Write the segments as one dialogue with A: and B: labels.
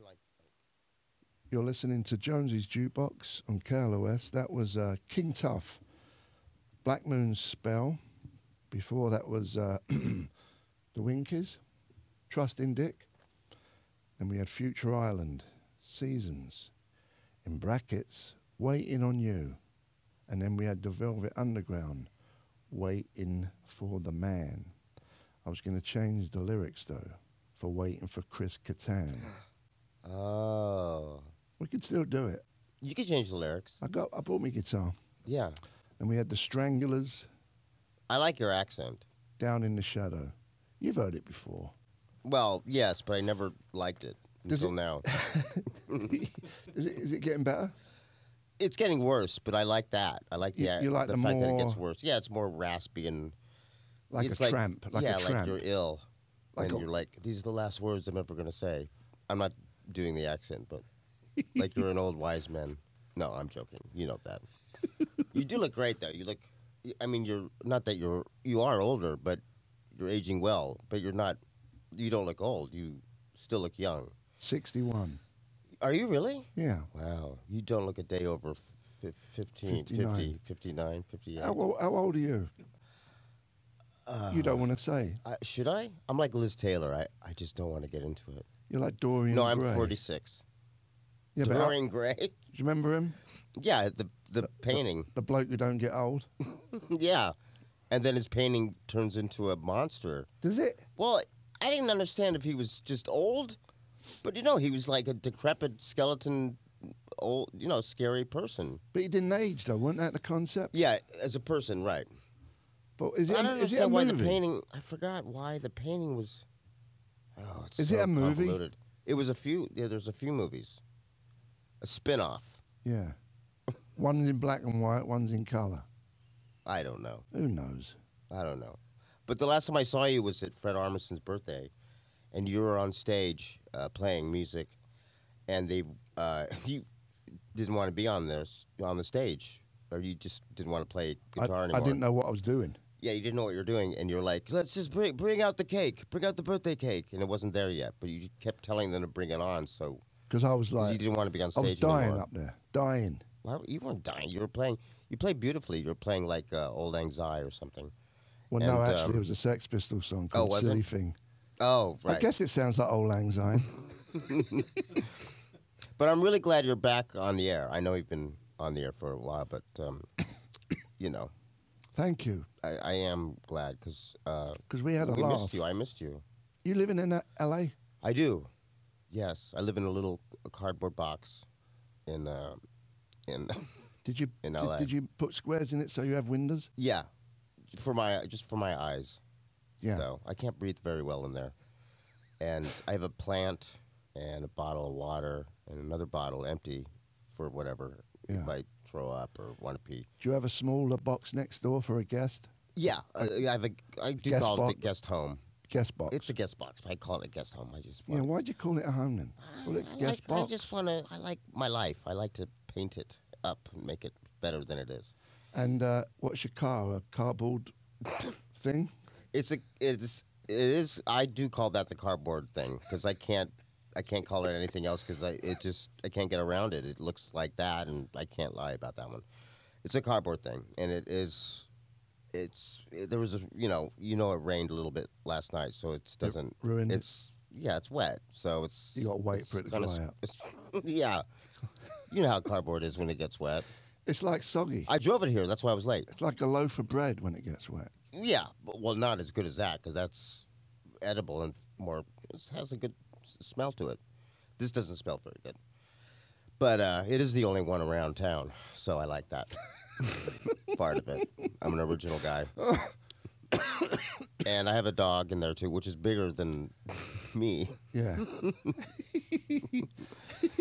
A: Like,
B: You're listening to Jonesy's Jukebox on KLOS. That was King Tough, Black Moon's Spell. Before that was The Winkies, Trusting Dick. Then we had Future Island, Seasons, in brackets, Waiting on You. And then we had The Velvet Underground, Waiting for the Man. I was going to change the lyrics, though, for Waiting for Chris Katan.
A: oh.
B: We could still do it.
A: You could change the lyrics.
B: I bought my guitar.
A: Yeah.
B: And we had the Stranglers,
A: I like your accent.
B: Down in the Shadow. You've heard it before.
A: Well, yes, but I never liked it until now.
B: Is it getting better?
A: It's getting worse, but I like that. I like
B: You like
A: the
B: the
A: fact that it
B: more-
A: gets worse. Yeah, it's more raspy and
B: Like
A: it's
B: a tramp. Like
A: yeah,
B: a tramp.
A: like you're ill,
B: Like
A: and
B: a-
A: you're like, these are the last words I'm ever gonna say. I'm not doing the accent, but like you're an old wise man. No, I'm joking. You know that. You do look great though. You look. I mean, you're not that you are older, but you're aging well. But you're not. You don't look old. You still look young.
B: 61.
A: Are you really?
B: Yeah.
A: Wow. You don't look a day over 15,
B: 59.
A: 50, 59, 58.
B: How old are you? You don't want to say.
A: Should I? I'm like Liz Taylor. I just don't want to get into it.
B: You're like Dorian
A: No, I'm
B: Gray.
A: 46.
B: Yeah, but
A: Dorian Gray?
B: do you remember him?
A: Yeah, the painting.
B: The bloke who don't get old.
A: Yeah. And then his painting turns into a monster.
B: Does it?
A: Well, I didn't understand if he was just old, but he was like a decrepit skeleton, old, scary person.
B: But he didn't age, though. Wasn't that the concept?
A: Yeah, as a person, right.
B: But is
A: I
B: it
A: don't
B: a
A: understand why
B: movie?
A: the painting, I forgot why the painting was, oh, it's
B: Is
A: so
B: it a movie?
A: convoluted. It was there's a few movies. A spin-off.
B: Yeah. One's in black and white, one's in colour.
A: I don't know.
B: Who knows?
A: I don't know. But the last time I saw you was at Fred Armisen's birthday, and you were on stage playing music, and you didn't want to be on the stage, or you just didn't want to play guitar anymore.
B: I didn't know what I was doing.
A: Yeah, you didn't know what you were doing, and you're like, let's just bring out the cake, bring out the birthday cake, and it wasn't there yet. But you kept telling them to bring it on, so
B: Because I was
A: 'cause
B: like,
A: you didn't want to be on
B: I was
A: stage
B: dying
A: anymore.
B: up there. Dying.
A: You weren't dying. You were playing. You played beautifully. You were playing like Old Lang Syne or something.
B: Well, no,
A: And,
B: actually, it was a Sex Pistols song
A: Oh,
B: called
A: was
B: Silly
A: it?
B: Thing.
A: Oh, right.
B: I guess it sounds like Old Lang Syne.
A: But I'm really glad you're back on the air. I know you've been on the air for a while, but
B: Thank you.
A: I am glad because
B: we had a
A: we
B: laugh.
A: missed you. I missed you.
B: You living in L.A.?
A: I do. Yes, I live in a little cardboard box in
B: Did you
A: in LA.
B: Did you put squares in it so you have windows?
A: Yeah, just for my eyes.
B: Yeah.
A: So I can't breathe very well in there, and I have a plant and a bottle of water and another bottle empty for whatever
B: Yeah.
A: if I throw up or want to pee.
B: Do you have a smaller box next door for a guest?
A: Yeah, I do
B: Guest
A: call it
B: box?
A: the guest home.
B: Guest box.
A: It's a guest box, but I call it a guest home. I just
B: Yeah, why'd you call it a home then? Call it guest
A: I
B: box.
A: just want to. I like my life. I like to paint it up and make it better than it is.
B: And what's your car? A cardboard thing?
A: It is. I do call that the cardboard thing because I can't call it anything else because I can't get around it. It looks like that, and I can't lie about that one. It's a cardboard thing, and it is. There was it rained a little bit last night, so it doesn't.
B: Ruined
A: it's wet, so it's.
B: You got to wait for it to
A: kinda
B: dry out.
A: Yeah, you know how cardboard is when it gets wet.
B: It's like soggy.
A: I drove it here. That's why I was late.
B: It's like a loaf of bread when it gets wet.
A: Yeah, well, not as good as that because that's edible and more. It has a good smell to it. This doesn't smell very good, but it is the only one around town, so I like that part of it. I'm an original guy, and I have a dog in there too, which is bigger than me.
B: Yeah.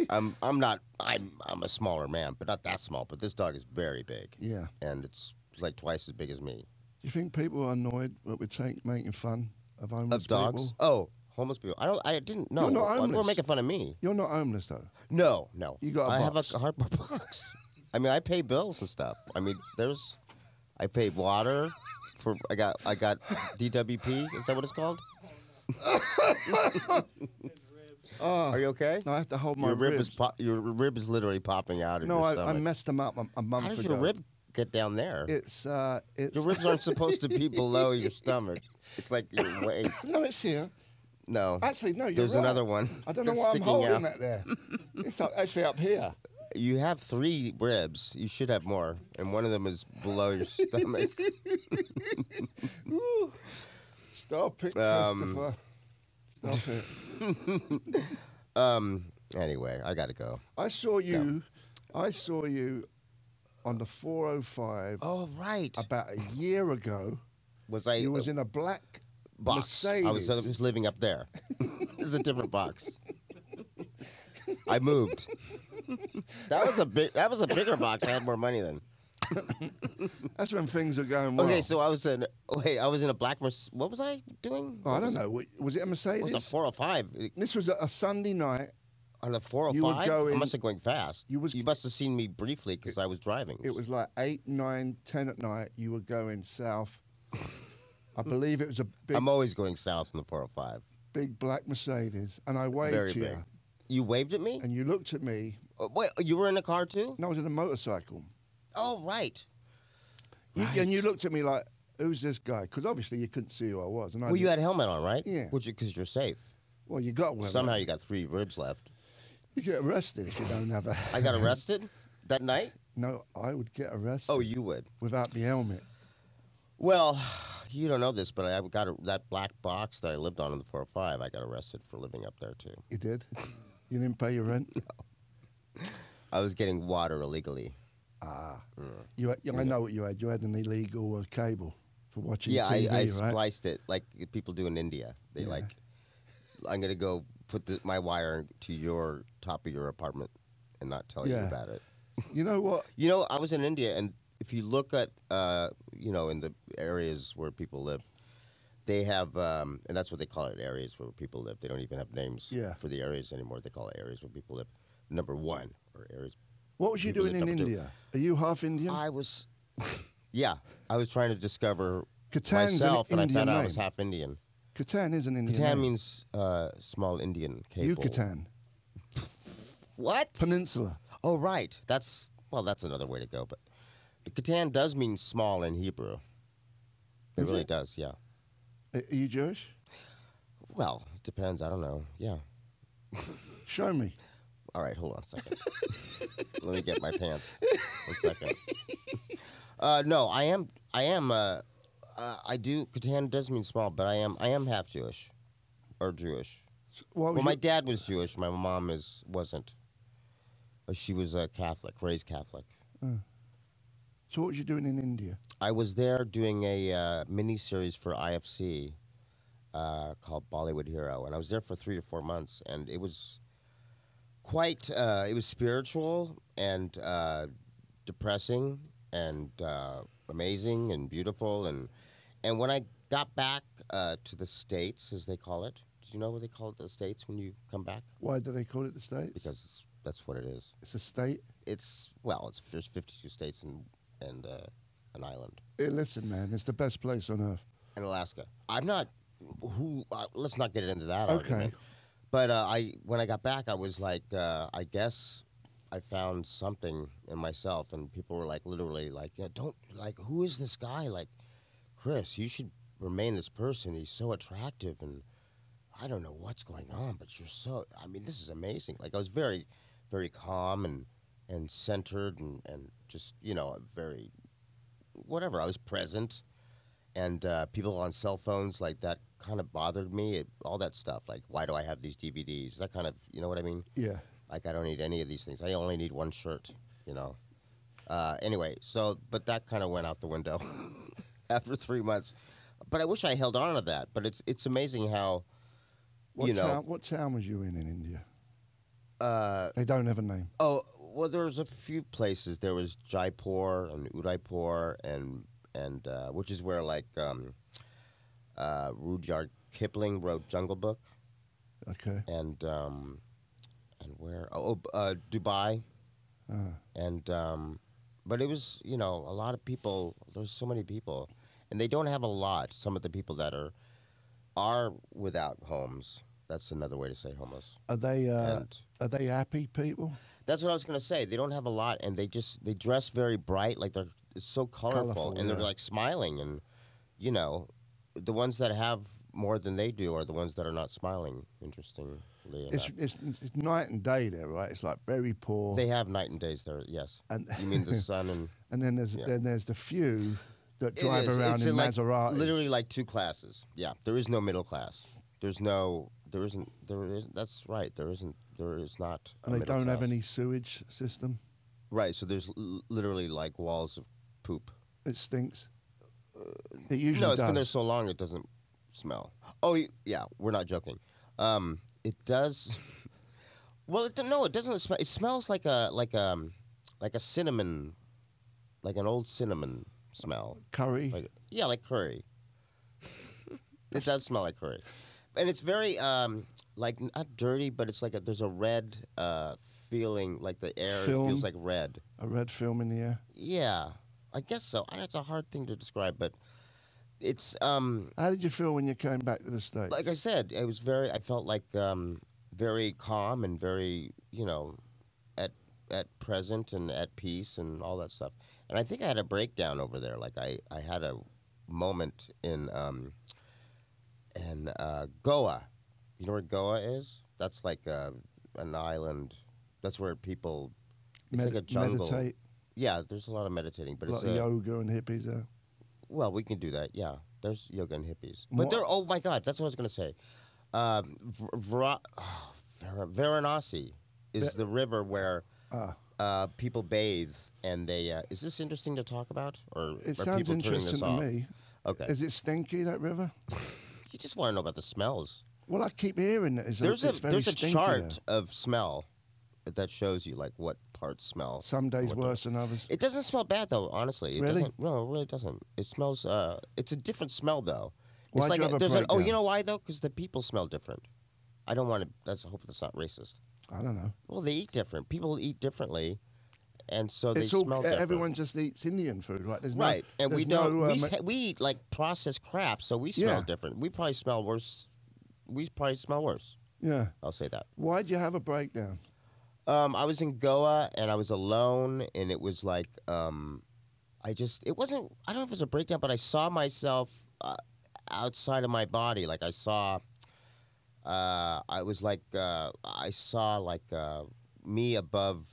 A: I'm a smaller man, but not that small. But this dog is very big.
B: Yeah.
A: And it's like twice as big as me.
B: Do you think people are annoyed that we're making fun of homeless
A: Of dogs?
B: people?
A: Oh, homeless people. I didn't know.
B: You're not
A: People
B: homeless.
A: are making fun of me.
B: You're not homeless, though.
A: No.
B: You got a
A: I
B: box.
A: have a cardboard box. I mean, I pay bills and stuff. I mean, I pay water for. I got DWP. Is that what it's called?
B: Oh,
A: Are you okay?
B: I have to hold my
A: Your rib
B: ribs.
A: is your rib is literally popping out of
B: No,
A: your
B: I
A: stomach.
B: messed them up a month
A: How does
B: ago.
A: your rib get down there?
B: It's
A: Your ribs aren't supposed to be below your stomach. It's like your waist.
B: no, it's here.
A: No.
B: Actually, no, you're
A: There's
B: right.
A: another one.
B: I don't know
A: that's
B: why I'm
A: sticking
B: holding
A: out.
B: that there. It's actually up here.
A: You have 3 ribs. You should have more, and one of them is below your stomach.
B: Ooh. Stop it, Christopher. Stop it.
A: Anyway, I gotta go.
B: I saw you on the 405
A: Oh right.
B: about a year ago.
A: Was I?
B: You was in a black
A: box.
B: Mercedes.
A: I was living up there. This is a different box. I moved. That was a bigger box. I had more money then.
B: That's when things are going well.
A: Okay, so I was in a black Mercedes. What was I doing?
B: Oh, I don't know. Was it a
A: It
B: Mercedes?
A: was a 405.
B: This was a Sunday night.
A: On the 405?
B: You would go
A: I
B: in-
A: must have going fast.
B: you was-
A: must have seen me briefly because I was driving.
B: It was like 8, 9, 10 at night. You were going south. I believe it was a big,
A: I'm always going south in the 405.
B: big black Mercedes, and I waved
A: Very
B: to
A: big.
B: you,
A: You waved at me?
B: and you looked at me.
A: Wait, you were in the car too?
B: And I was in a motorcycle.
A: Oh, right.
B: And you looked at me like, "Who's this guy?" Because obviously you couldn't see who I was. And I
A: Well, you had a helmet on, right?
B: Yeah.
A: Because you're safe.
B: Well, you got one.
A: Somehow you got 3 ribs left.
B: You get arrested if you don't have a.
A: I got arrested that night?
B: No, I would get arrested.
A: Oh, you would.
B: Without the helmet.
A: Well, you don't know this, but I got that black box that I lived on in the 405. I got arrested for living up there too.
B: You did. You didn't pay your rent.
A: I was getting water illegally.
B: Ah. I know what you had. You had an illegal cable for watching
A: Yeah,
B: TV,
A: I
B: right?
A: spliced it like people do in India. They
B: Yeah.
A: I'm gonna go put my wire to your top of your apartment and not tell you
B: Yeah.
A: about it.
B: You know what?
A: You know, I was in India, and if you look at, in the areas where people live, they have, and that's what they call it, areas where people live. They don't even have names
B: Yeah.
A: for the areas anymore. They call it areas where people live. Number 1, or areas.
B: What was you
A: People
B: doing in
A: lived up to-
B: India? Are you half Indian?
A: I was, yeah, I was trying to discover
B: Katan's
A: myself,
B: an
A: and I
B: Indian
A: found out I
B: name.
A: was half Indian.
B: Catan is an Indian
A: Catan
B: name.
A: means small Indian cable.
B: Yucatan.
A: What?
B: Peninsula.
A: Oh, right. That's another way to go. But Catan does mean small in Hebrew. It
B: Is
A: really
B: it?
A: does, yeah.
B: Are you Jewish?
A: Well, it depends. I don't know. Yeah.
B: Show me.
A: All right, hold on a second. Let me get my pants. 1 second. No, I am. I do. Catan does mean small, but I am half Jewish, or Jewish.
B: What was
A: Well, my
B: you-
A: dad was Jewish. My mom wasn't. She was a Catholic, raised Catholic.
B: So what was you doing in India?
A: I was there doing a mini-series for IFC called Bollywood Hero, and I was there for 3 or 4 months, and it was quite, it was spiritual and depressing and amazing and beautiful, and when I got back to the States, as they call it, do you know what they call it, the States, when you come back?
B: Why do they call it the States?
A: Because that's what it is.
B: It's a state.
A: There's 52 states and an island.
B: Hey, listen, man, it's the best place on earth.
A: In Alaska. I'm not. Let's not get into that
B: Okay.
A: argument. But when I got back, I was like, I guess I found something in myself, and people were like, literally, like, yeah, don't, like, who is this guy? Like, Chris, you should remain this person. He's so attractive, and I don't know what's going on, but you're so. I mean, this is amazing. Like, I was very, very calm and centered, and just, very, whatever. I was present. And people on cell phones, like, that kind of bothered me. All that stuff, like, why do I have these DVDs? That kind of, you know what I mean?
B: Yeah.
A: Like, I don't need any of these things. I only need one shirt, Anyway, but that kind of went out the window after 3 months. But I wish I held on to that. But it's amazing how,
B: What town was you in India? They don't have a name.
A: Oh, well, there was a few places. There was Jaipur and Udaipur and which is where, like, Rudyard Kipling wrote Jungle Book.
B: Okay.
A: And where? Dubai. And but it was, a lot of people. There's so many people, and they don't have a lot. Some of the people that are without homes, That's another way to say homeless.
B: Are they
A: And
B: happy people?
A: that's what I was gonna say. They don't have a lot, and they dress very bright, like they're it's so colorful,
B: Colourful,
A: and they're
B: yeah.
A: like smiling, and you know, the ones that have more than they do are the ones that are not smiling. Interestingly enough,
B: It's night and day there, right? It's like very poor,
A: they have night and days there. Yes,
B: and
A: you mean the sun and
B: and
A: yeah.
B: then there's the few that
A: It
B: drive
A: is.
B: around
A: It's
B: in
A: like
B: Maseratis.
A: literally like two classes. Yeah, there is no middle class. There's no. There isn't. There is. That's right. There isn't. There is not.
B: And
A: a
B: they
A: middle
B: don't have
A: class.
B: any sewage system.
A: Right. So there's literally like walls of poop.
B: It stinks. It
A: No,
B: usually
A: it's been there
B: does.
A: so long it doesn't smell. Oh yeah, we're not joking. It does. Well, no, it doesn't smell. It smells like a cinnamon, like an old cinnamon smell.
B: Curry.
A: Like yeah, like curry. It does smell like curry, and it's very like not dirty, but it's like there's a red feeling, like the air
B: Film.
A: feels like red.
B: A red film in the air.
A: Yeah, I guess so. It's a hard thing to describe, but it's
B: How did you feel when you came back to the States?
A: like I said, it was very. I felt like very calm and very at present and at peace and all that stuff. And I think I had a breakdown over there. Like I had a moment in Goa. You know where Goa is? That's like an island. That's where people. It's like a jungle.
B: Meditate.
A: Yeah, there's a lot of meditating, but
B: A lot
A: it's
B: of yoga and hippies there.
A: well, we can do that. Yeah, there's yoga and hippies,
B: What-
A: but they're oh my god, that's what I was gonna say. Varanasi is the river where people bathe, and they. Is this interesting to talk about, or
B: It
A: are
B: sounds
A: people turning
B: interesting
A: this
B: to
A: off?
B: me.
A: Okay,
B: Is it stinky, that river?
A: you just want to know about the smells.
B: Well, I keep hearing that it's
A: There's
B: it's very
A: a
B: stinky
A: chart
B: there.
A: of smell that shows you like what parts smell.
B: Some days
A: what
B: worse than others.
A: It doesn't smell bad though, honestly. It
B: Really?
A: doesn't. No, it really doesn't. It smells. It's a different smell though.
B: Why'd
A: It's like
B: you have a
A: there's oh, you
B: breakdown?
A: know why though? Because the people smell different. I don't want to. I hope that's not racist.
B: I don't know.
A: Well, they eat different. People eat differently, and so
B: It's
A: they
B: all
A: smell different.
B: everyone just eats Indian food, right? There's
A: right,
B: no,
A: and we
B: there's
A: don't.
B: no,
A: We eat like processed crap, so we smell
B: Yeah.
A: different. We probably smell worse. We probably smell worse.
B: yeah.
A: I'll say that.
B: Why'd you have a breakdown?
A: I was in Goa and I was alone, and it was like it wasn't. I don't know if it was a breakdown, but I saw myself outside of my body. Like I saw. I was like I saw like me above.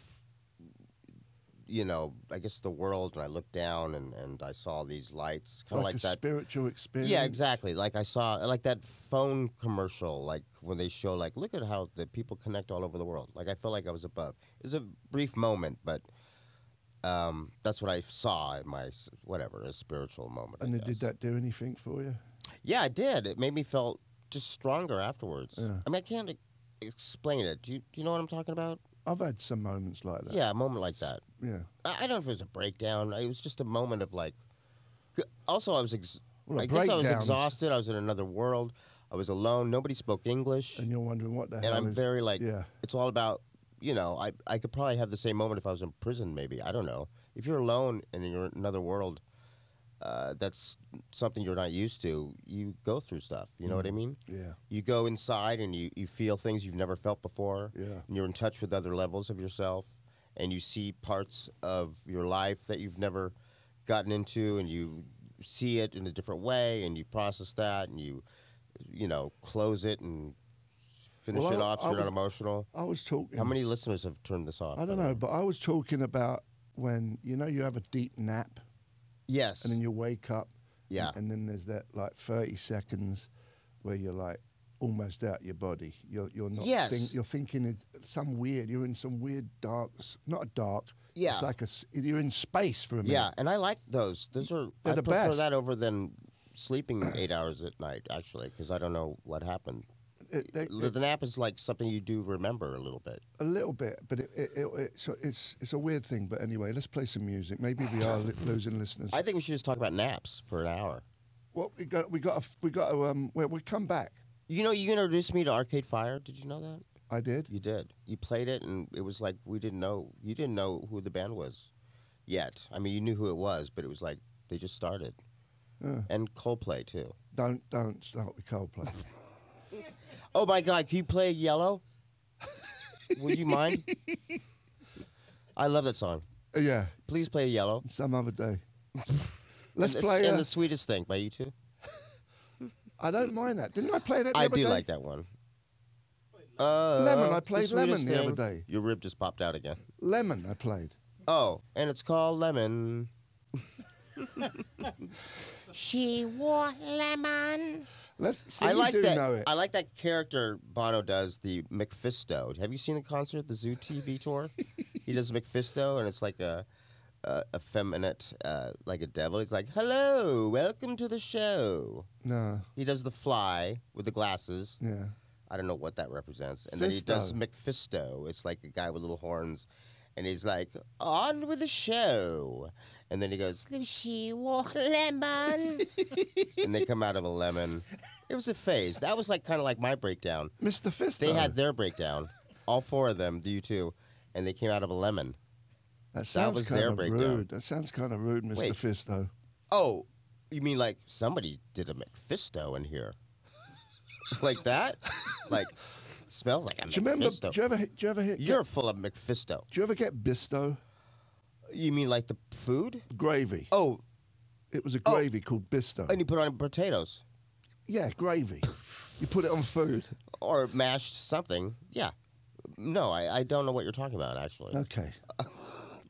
A: I guess the world, and I looked down and I saw these lights, kind of like
B: a
A: that.
B: spiritual experience.
A: Yeah, exactly. Like I saw, like that phone commercial, like when they show, like, look at how the people connect all over the world. Like I felt like I was above. It was a brief moment, but that's what I saw in my a spiritual moment. I
B: And
A: guess.
B: did that do anything for you?
A: Yeah, it did. It made me feel just stronger afterwards.
B: Yeah.
A: I mean, I can't explain it. Do you know what I'm talking about?
B: I've had some moments like that.
A: Yeah, a moment like that.
B: Yeah.
A: I don't know if it was a breakdown. It was just a moment of like. Also, I was.
B: Well,
A: I guess I was
B: breakdowns-
A: exhausted. I was in another world. I was alone. Nobody spoke English,
B: And you're wondering what the
A: and
B: hell
A: I'm
B: is...
A: very like.
B: Yeah.
A: It's all about. I could probably have the same moment if I was in prison. Maybe I don't know. If you're alone and you're in another world, that's something you're not used to. You go through stuff. You know what I mean?
B: Yeah.
A: You go inside and you feel things you've never felt before.
B: Yeah.
A: And you're in touch with other levels of yourself, and you see parts of your life that you've never gotten into, and you see it in a different way, and you process that, and you close it and finish
B: Well,
A: it off so
B: I
A: you're not
B: was-
A: emotional.
B: I was talking...
A: How many listeners have turned this off?
B: I don't know, but I was talking about when, you have a deep nap
A: Yes.
B: and then you wake up.
A: Yeah.
B: And then there's that, like, 30 seconds where you're, like, almost out your body. You're not...
A: Yes.
B: You're thinking it's some weird... You're in some weird dark... Not a dark...
A: Yeah.
B: It's like you're in space for a minute.
A: Yeah, and I like those. Those are
B: They're
A: I
B: the
A: prefer
B: best.
A: that over than sleeping 8 hours at night, actually, because I don't know what happened. The nap is like something you do remember a little bit.
B: A little bit, but it's a weird thing. But anyway, let's play some music. Maybe we are losing listeners.
A: I think we should just talk about naps for an hour.
B: Well, we got to we'll come back.
A: You introduced me to Arcade Fire. Did you know that?
B: I did.
A: You did. You played it, and it was like we didn't know. You didn't know who the band was yet. I mean, you knew who it was, but it was like they just started. And Coldplay too.
B: Don't start with Coldplay.
A: Oh my God, can you play Yellow? Would you mind? I love that song.
B: Yeah.
A: Please play Yellow.
B: Some other day. Let's
A: and
B: play.
A: And The Sweetest Thing by U2.
B: I don't mind that. Didn't I play that the
A: I
B: other
A: do
B: day?
A: like that one.
B: Lemon. I played Lemon the other
A: Thing.
B: day.
A: Your rib just popped out again.
B: Lemon. I played.
A: Oh, and it's called Lemon. She wore lemon.
B: Let's see.
A: I
B: You
A: like
B: do
A: that.
B: know it.
A: I like that character Bono does, the Mephisto. Have you seen the concert, the Zoo TV tour? He does Mephisto, and it's like a effeminate, like a devil. He's like, "Hello, welcome to the show."
B: No.
A: He does the fly with the glasses.
B: Yeah.
A: I don't know what that represents. And then he does Mephisto. It's like a guy with little horns. And he's like, on with the show. And then he goes, she wore lemon. And they come out of a lemon. It was a phase. That was like kind of like my breakdown.
B: Mr. Fisto.
A: They had their breakdown. All four of them, the U2. And they came out of a lemon.
B: That sounds
A: was
B: kind
A: their
B: of
A: breakdown.
B: rude. That sounds kind of rude, Mr.
A: Wait.
B: Fisto.
A: Oh, you mean like somebody did a Mephisto in here? Like that? Like, smells like a
B: Do you remember?
A: Mephisto.
B: Do you ever hit?
A: You're full of Mephisto.
B: Do you ever get Bisto?
A: You mean like the food?
B: Gravy.
A: Oh,
B: It was a gravy called Bisto.
A: and you put on potatoes.
B: Yeah, gravy. You put it on food.
A: Or mashed something. Yeah. No, I don't know what you're talking about, actually.
B: Okay.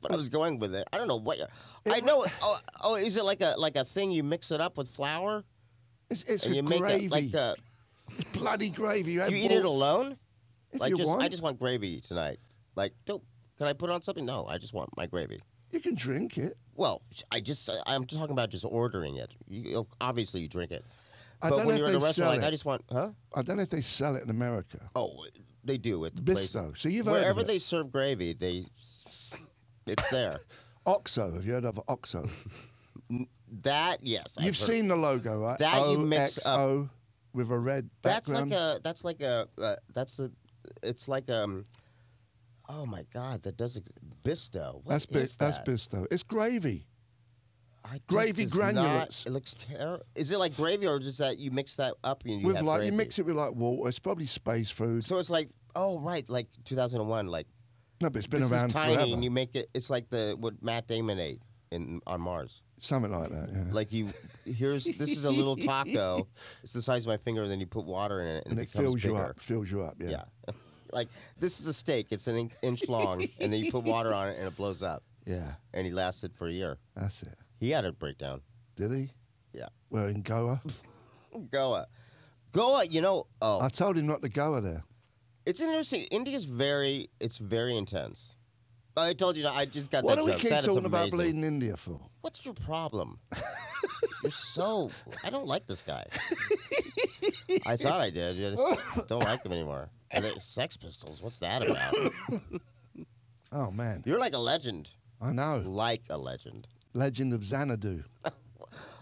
A: But I was going with it. I don't know what you're... I know... Oh, is it like a thing you mix it up with flour?
B: It's
A: and
B: a
A: you
B: gravy.
A: make it like a...
B: It's bloody gravy. You
A: You eat it alone?
B: If
A: Like
B: you want.
A: I just want gravy tonight. Like, can I put on something? No, I just want my gravy.
B: You can drink it.
A: Well, I'm talking about just ordering it. Obviously, you drink it.
B: I
A: But
B: don't
A: when
B: know
A: you're
B: if
A: in a
B: they
A: restaurant,
B: sell
A: like, I
B: it.
A: just want... Huh?
B: I don't know if they sell it in America.
A: Oh, they do at the place.
B: Bisto. So you've heard
A: Wherever
B: of it.
A: they serve gravy, it's there.
B: Oxo. Have you heard of Oxo?
A: That, yes.
B: You've seen the logo, right?
A: That you mix up.
B: OXO with a red background.
A: It's like oh my God, that does Bisto.
B: That's Bisto. It's gravy. Gravy granulates.
A: It looks terrible. Is it like gravy, or is that you mix that up and you
B: With
A: have
B: like
A: gravy?
B: you mix it with like water. It's probably space food.
A: So it's like, oh right, like 2001, like
B: No, but it's been
A: this
B: around
A: is tiny,
B: forever.
A: and you make it. It's like what Matt Damon ate on Mars.
B: Something like that. Yeah.
A: Like this is a little taco. It's the size of my finger, and then you put water in it, and
B: it
A: becomes
B: fills you
A: bigger.
B: up. Fills you up. Yeah.
A: Yeah. Like, this is a steak. It's an inch long, and then you put water on it, and it blows up.
B: Yeah.
A: And he lasted for a year.
B: That's it.
A: He had a breakdown.
B: Did he?
A: Yeah.
B: Well, in Goa.
A: Goa,
B: I told him not to go there.
A: it's interesting. India's very intense. I told you, I just got
B: What
A: that
B: do we
A: joke.
B: keep
A: That is
B: talking about
A: amazing.
B: bleeding India for?
A: What's your problem? I don't like this guy. I thought I did. I just don't like him anymore. And Sex Pistols, what's that about?
B: Oh man,
A: You're like a legend.
B: I know.
A: Like a legend.
B: Legend of Xanadu.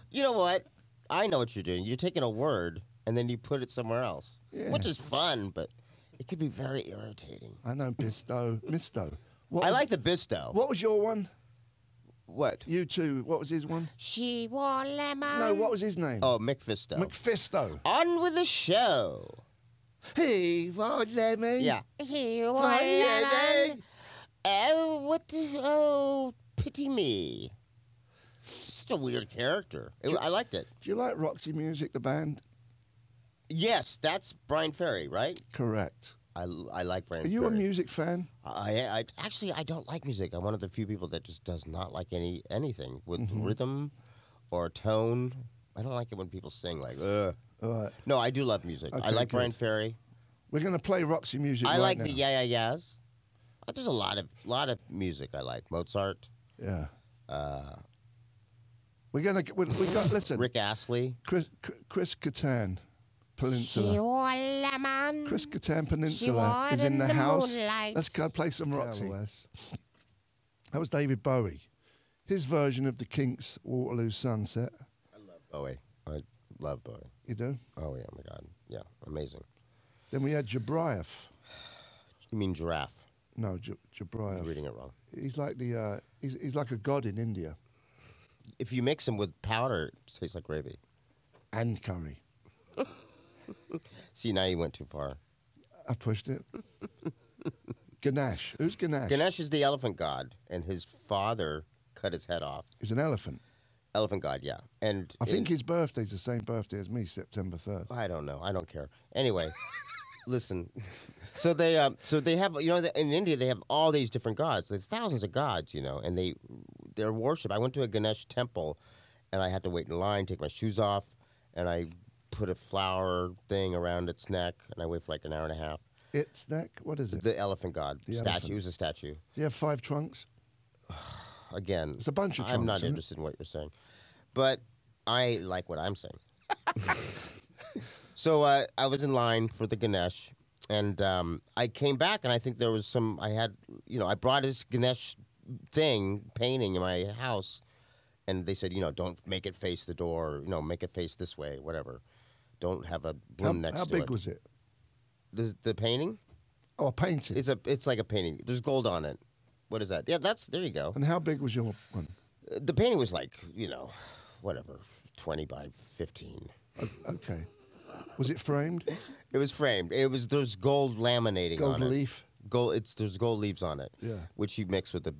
A: You know what? I know what you're doing. You're taking a word and then you put it somewhere else,
B: Yeah.
A: which is fun, but it can be very irritating.
B: I know Bisto. Misto.
A: I like the Bisto.
B: What was your one?
A: What?
B: You two. What was his one?
A: She wore lemon.
B: No, what was his name?
A: Oh, Mephisto.
B: Mephisto.
A: On with the show.
B: He was lemon.
A: Yeah. She wore lemon. Oh, pity me. Just a weird character. I liked it.
B: Do you like Roxy Music, the band?
A: Yes, that's Brian Ferry, right?
B: Correct.
A: I like Brian
B: Are you
A: Ferry.
B: a music fan?
A: I actually I don't like music. I'm one of the few people that just does not like anything with rhythm or tone. I don't like it when people sing like ugh.
B: All right.
A: No, I do love music. I
B: Okay,
A: like
B: good.
A: Brian Ferry.
B: We're going to play Roxy Music
A: I
B: right
A: like
B: now.
A: the Yeah Yeahs. There's a lot of music I like. Mozart.
B: Yeah. We've got listen.
A: Rick Astley.
B: Chris Katan, Peninsula.
C: She wore lemon.
B: Chris Katan Peninsula
C: wore
B: is in the
C: the
B: house.
C: moonlight.
B: Let's go play some Roxy. That was David Bowie. His version of the Kinks' Waterloo Sunset.
A: I love Bowie. I love Bowie.
B: You do?
A: Oh yeah, my God. Yeah, amazing.
B: Then we had Jabriath.
A: You mean giraffe?
B: No, Jabriath.
A: I'm reading it wrong.
B: He's like he's like a god in India.
A: If you mix them with powder, it tastes like gravy.
B: And curry.
A: See, now you went too far.
B: I pushed it. Ganesh. Who's Ganesh?
A: Ganesh is the elephant god, and his father cut his head off.
B: He's an elephant.
A: Elephant god, yeah. And
B: I think his birthday's the same birthday as me, September 3rd.
A: I don't know. I don't care. Anyway, listen. So they have, in India they have all these different gods. There's thousands of gods, and their worship. I went to a Ganesh temple, and I had to wait in line, take my shoes off, and I put a flower thing around its neck, and I waited for like an hour and a half.
B: Its neck? What is it?
A: The elephant god statue.
B: Elephant.
A: It was a statue.
B: Do you have 5 trunks?
A: Again,
B: It's a bunch of trunks.
A: I'm not interested in what you're saying, but I like what I'm saying. So I was in line for the Ganesh, and I came back, and I think there was some. I brought this Ganesh painting in my house, and they said, don't make it face the door, make it face this way, whatever. Don't have a broom next to it.
B: How big was it?
A: The painting?
B: Oh, a painting.
A: It's like a painting. There's gold on it. What is that? Yeah, there you go.
B: And how big was your one?
A: The painting was like, whatever, 20 by 15.
B: Okay. Was it framed?
A: It was framed. There's gold laminating
B: Gold
A: on it.
B: leaf?
A: There's gold leaves on it.
B: Yeah.
A: Which you mix with the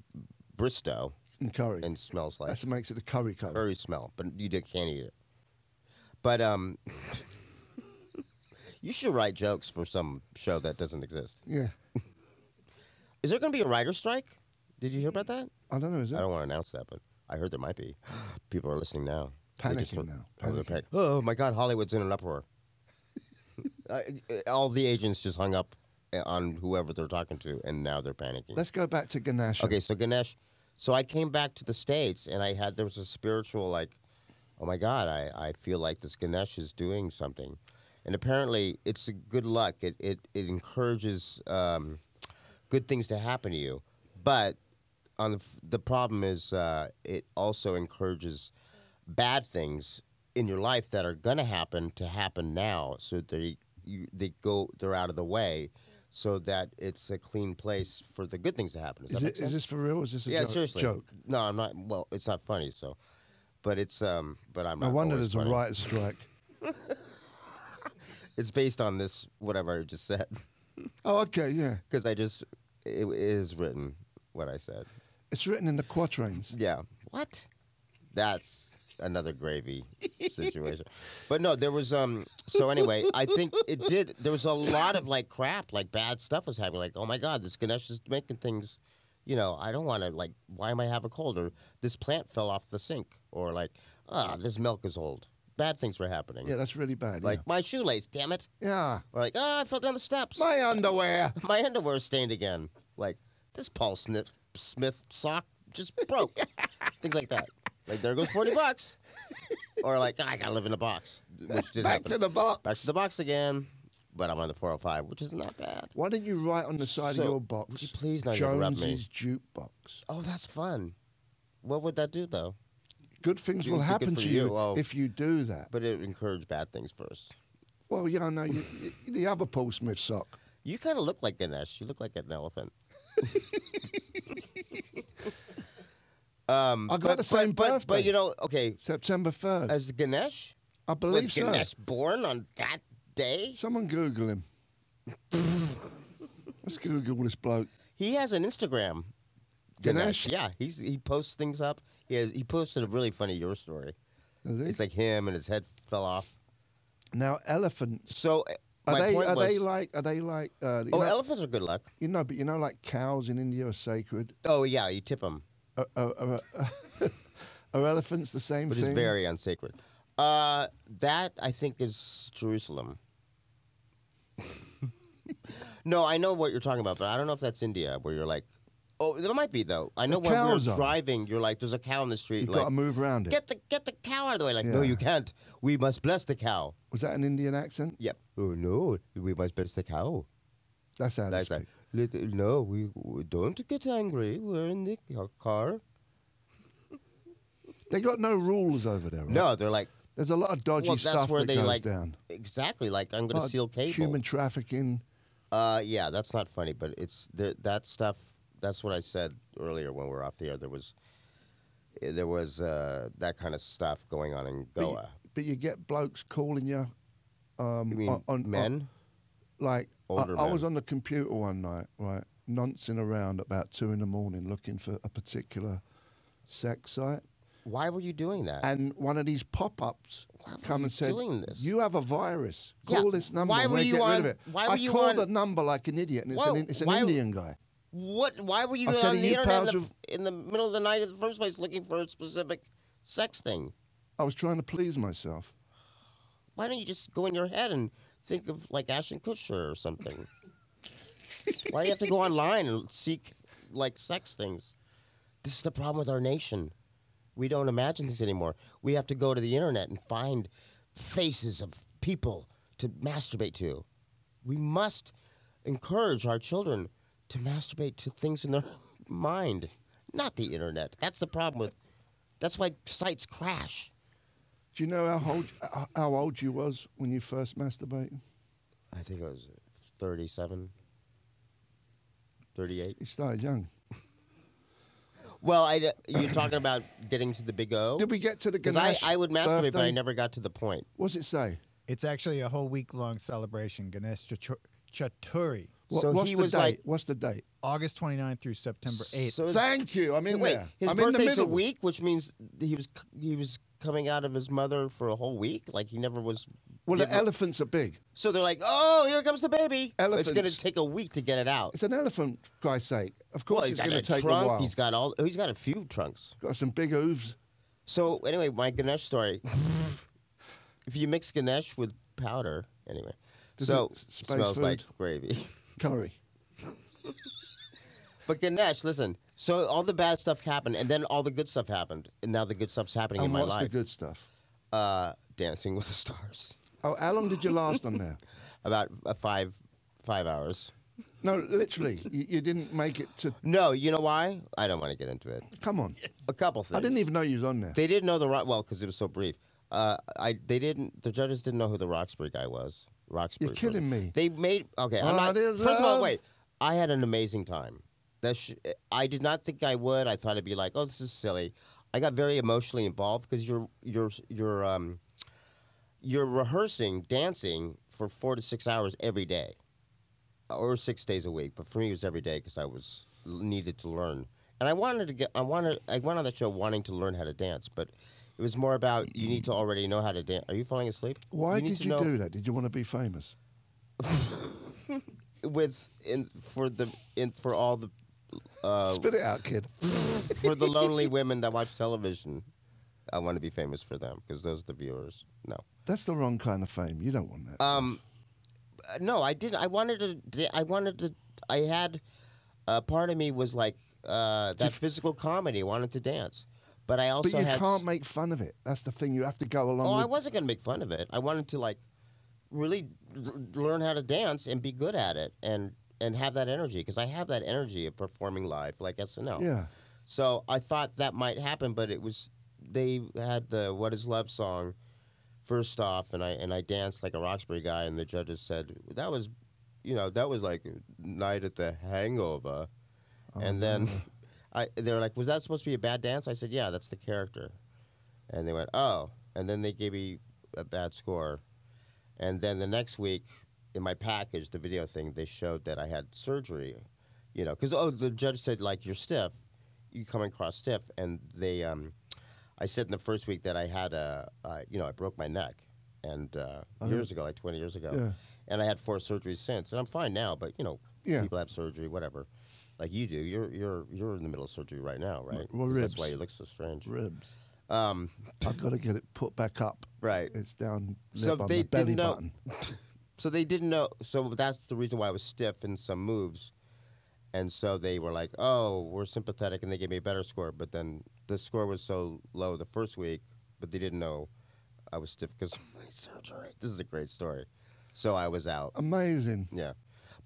A: Bristow
B: And curry.
A: and smells like
B: That makes it a curry color.
A: curry smell, but can't eat it. But you should write jokes for some show that doesn't exist.
B: Yeah.
A: Is there going to be a writer's strike? Did you hear about that?
B: I don't know, is
A: I
B: it?
A: don't want to announce that, but I heard there might be. People are listening now. They just
B: Panicking
A: heard-
B: now.
A: Oh, they're
B: Panicking.
A: oh my God, Hollywood's in an uproar. All the agents just hung up on whoever they're talking to, and now they're panicking.
B: Let's go back to Ganesh.
A: Okay, so Ganesh. So I came back to the States, and there was a spiritual, like, oh my God, I feel like this Ganesh is doing something. And apparently it's a good luck. It encourages good things to happen to you. But the problem is it also encourages bad things in your life that are going to happen now, so they're out of the way, so that it's a clean place for the good things to happen. Does that make sense?
B: Is this for real? Or is this a
A: Yeah,
B: joke?
A: seriously.
B: joke?
A: No, I'm not. Well, it's not funny. So, but it's but I'm.
B: No
A: not
B: wonder
A: always
B: there's a
A: funny.
B: writer's strike.
A: It's based on this whatever I just said,
B: Oh, okay, yeah.
A: because it is written what I said.
B: It's written in the quatrains.
A: Yeah. What? That's another gravy situation. But no, there was so anyway, I think there was a lot of like crap, like bad stuff was happening, like, oh my God, this Ganesh is making things, I don't want to, like, why am I have a cold, or this plant fell off the sink, or like, this milk is old. Bad things were happening.
B: Yeah, that's really bad.
A: Like my shoelace, damn it.
B: Yeah.
A: Or like, I fell down the steps.
B: My underwear.
A: My underwear is stained again. Like, this Paul Smith sock just broke. Things like that. Like, there goes $40. Or like, I gotta live in a box. Which did
B: Back
A: happen.
B: to the box.
A: Back to the box again. But I'm on the 405, which is not bad.
B: Why don't you write on the side
A: So,
B: of your box?
A: would you please not interrupt me?
B: Jonesy's Jukebox.
A: Oh, that's fun. What would that do, though?
B: Good things
A: Good-
B: will
A: good
B: happen
A: for
B: to
A: you.
B: you
A: Oh.
B: if you do that.
A: But it encouraged bad things first.
B: Well, yeah, I know. The other Paul Smith sock.
A: You kind of look like Ganesh. You look like an elephant.
B: I got the same birthday.
A: But okay,
B: September 3rd.
A: as Ganesh,
B: I believe
A: was
B: so.
A: Ganesh born on that day?
B: Someone Google him. Let's Google this bloke.
A: He has an Instagram.
B: Ganesh?
A: Yeah, he posts things up. He posted a really funny your story.
B: Is he?
A: It's like him and his head fell off.
B: Now elephants.
A: So
B: Are
A: my
B: they
A: point was,
B: like
A: elephants are good luck.
B: but like cows in India are sacred.
A: Oh yeah, you tip them,
B: Are elephants the same
A: which
B: thing?
A: is very unsacred. That I think is Jerusalem. No, I know what you're talking about, but I don't know if that's India, where you're like, oh, there might be though. I know when
B: cows
A: we're
B: are.
A: driving, you're like, there's a cow in the street.
B: You've
A: Like,
B: got to move around it.
A: get the cow out of the way. Like, no,
B: Yeah.
A: you can't. We must bless the cow.
B: Was that an Indian accent?
A: Yep. Oh no, we must bless the cow.
B: That's how they
A: That's
B: speak.
A: like, no, we don't get angry. We're in the car.
B: They got no rules over there. Right?
A: No, they're like,
B: There's a lot of dodgy
A: well, that's
B: stuff
A: where
B: that
A: they
B: goes
A: like
B: down.
A: exactly like I'm going
B: Lot
A: to
B: of
A: seal cable.
B: Human trafficking.
A: Yeah, that's not funny, but it's that stuff. That's what I said earlier when we were off the air. There was that kind of stuff going on in Goa.
B: But you get blokes calling you
A: You mean men?
B: Like,
A: Older
B: I was
A: men.
B: on the computer one night, right, noncing around about 2 in the morning looking for a particular sex site.
A: Why were you doing that?
B: And one of these pop-ups
A: Why were
B: come
A: you
B: and said,
A: doing this?
B: "You have a virus.
A: Yeah,
B: Call this number.
A: why
B: and
A: were
B: we'll
A: you
B: get rid
A: on-
B: of it."
A: why were
B: I
A: you
B: called
A: on-
B: the number like an idiot, and it's an
A: Why-
B: Indian guy.
A: What? Why were you
B: I said,
A: on
B: "Are
A: the
B: you
A: internet
B: pals with-"
A: in the middle of the night in the first place looking for a specific sex thing?
B: I was trying to please myself.
A: Why don't you just go in your head and think of like Ashton Kutcher or something? Why do you have to go online and seek like sex things? This is the problem with our nation. We don't imagine things anymore. We have to go to the internet and find faces of people to masturbate to. We must encourage our children to masturbate to things in their mind, not the internet. That's the problem with. That's why sites crash.
B: Do you know how old you was when you first masturbated?
A: I think I was 37, 38.
B: You started young.
A: Well, you're talking about getting to the big O?
B: Did we get to the
A: Because
B: Ganesha
A: I would masturbate, but
B: birthday?
A: I never got to the point.
B: What's it say?
D: It's actually a whole week-long celebration, Ganesha Chaturi,
A: So he was
B: date?
A: like-
B: What's the date?
D: August 29th through September 8th.
A: So
B: Thank you. I'm in
A: wait,
B: there.
A: his
B: I'm in the
A: birthday's a
B: middle.
A: week, which means he was coming out of his mother for a whole week. Like he never was.
B: Well, the
A: given-
B: elephants are big.
A: So they're like, oh, here comes the baby.
B: Elephants.
A: It's going to take a week to get it out.
B: It's an elephant, for Christ's sake. Of course,
A: Well,
B: it's
A: he's got
B: going
A: a
B: to take
A: trunk.
B: a while.
A: He's got a few trunks.
B: Got some big hooves.
A: So anyway, my Ganesh story. If you mix Ganesh with powder, anyway,
B: Does
A: so
B: it space
A: smells
B: food?
A: like gravy.
B: Curry.
A: But Ganesh, listen. So all the bad stuff happened, and then all the good stuff happened, and now the good stuff's happening in
B: And
A: my
B: what's the
A: life.
B: good stuff?
A: Dancing with the Stars.
B: Oh, how long did you last on there?
A: About 5 hours.
B: No, literally. You didn't make it to...
A: No, you know why? I don't want to get into it.
B: Come on.
A: A couple things.
B: I didn't even know you was on there.
A: They didn't know well, because it was so brief. The judges didn't know who the Roxbury guy was. Roxbury.
B: You're kidding me.
A: They made okay. I'm
B: What
A: not.
B: is
A: First of all,
B: love?
A: wait. I had an amazing time. I did not think I would. I thought it'd be like, oh, this is silly. I got very emotionally involved because you're rehearsing dancing for 4 to 6 hours every day, or 6 days a week. But for me, it was every day because I needed to learn. And I went on that show wanting to learn how to dance, but it was more about you need to already know how to dance. Are you falling asleep?
B: Why
A: need
B: did
A: to
B: you
A: know-
B: do that? Did you want to be famous?
A: For all the
B: Spit it out, kid.
A: for the lonely women that watch television. I want to be famous for them because those are the viewers. No,
B: That's the wrong kind of fame. You don't want that.
A: no, I didn't. I wanted to. I had part of me was like that physical comedy. I wanted to dance, but I also
B: but you
A: had.
B: can't make fun of it. That's the thing. You have to go along
A: Oh, I
B: with...
A: wasn't gonna make fun of it. I wanted to like really learn how to dance and be good at it and have that energy because I have that energy of performing live like SNL.
B: Yeah.
A: So I thought that might happen, but they had the "What Is Love" song first off, and I danced like a Roxbury guy, and the judges said that was like a night at the Hangover, and then they were like, was that supposed to be a bad dance? I said, yeah, that's the character, and they went, oh, and then they gave me a bad score, and then the next week in my package, the video thing, they showed that I had surgery, because the judge said like you're stiff. You come across stiff, and they, I said in the first week that I had I broke my neck, and years ago, like 20 years ago,
B: Yeah.
A: and I had 4 surgeries since, and I'm fine now. But
B: Yeah.
A: people have surgery, whatever, like you do. You're in the middle of surgery right now, right?
B: Well,
A: 'Cause
B: ribs.
A: That's why you look so strange.
B: Ribs. I've got to get it put back up.
A: Right.
B: It's down
A: So
B: there by
A: they
B: my belly
A: didn't know-
B: button.
A: So they didn't know. So that's the reason why I was stiff in some moves. And so they were like, oh, we're sympathetic, and they gave me a better score. But then the score was so low the first week, but they didn't know I was stiff because of my surgery. This is a great story. So I was out.
B: Amazing.
A: Yeah.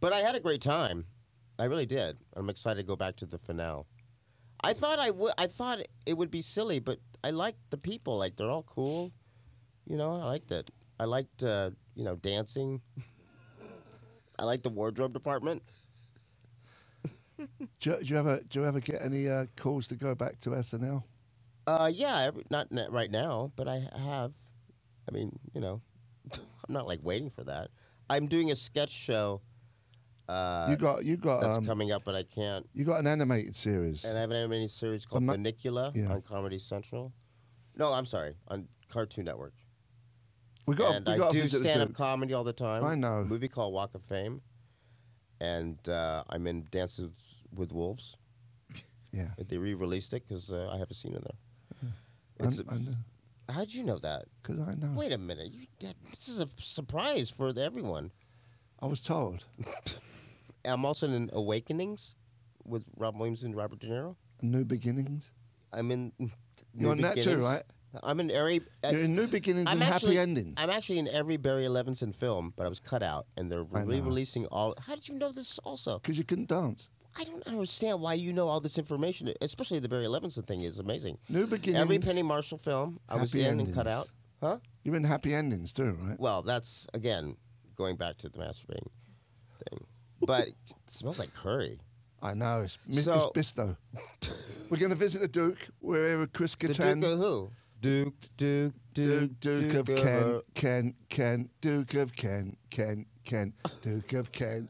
A: But I had a great time. I really did. I'm excited to go back to the finale. I thought it would be silly, but I liked the people. Like, they're all cool. I liked it. I liked, dancing. I liked the wardrobe department.
B: Do you ever get any calls to go back to SNL?
A: Yeah, not right now, but I have. I mean, I'm not like waiting for that. I'm doing a sketch show.
B: You got
A: That's coming up, but I can't.
B: You got an animated series.
A: And I have an animated series called Funicula on Comedy Central. No, I'm sorry, on Cartoon Network.
B: We got
A: I do stand-up comedy all the time.
B: I know.
A: A movie called Walk of Fame, and I'm in Dances with Wolves.
B: Yeah.
A: They re-released it because I have a scene in there.
B: I know.
A: How'd you know that?
B: Because I know.
A: Wait a minute. This is a surprise for everyone.
B: I was told.
A: I'm also in Awakenings with Robin Williams and Robert De Niro.
B: New Beginnings.
A: I'm in.
B: You're on that too, right?
A: I'm in every.
B: You're in New Beginnings and Happy Endings.
A: I'm actually in every Barry Levinson film, but I was cut out, and they're re-releasing all. How did you know this also?
B: Because you couldn't dance.
A: I don't understand why you know all this information, especially the Barry Levinson thing is amazing.
B: New Beginnings.
A: Every Penny Marshall film I was in and cut out. Huh?
B: You're in Happy Endings too, right?
A: Well, that's, again, going back to the masturbating thing. But it smells like curry.
B: I know. It's Bisto. We're going to visit the Duke. We're here with Chris Katan.
A: The Duke of who? Duke
B: of Ken. Duke of Ken. Duke of Ken.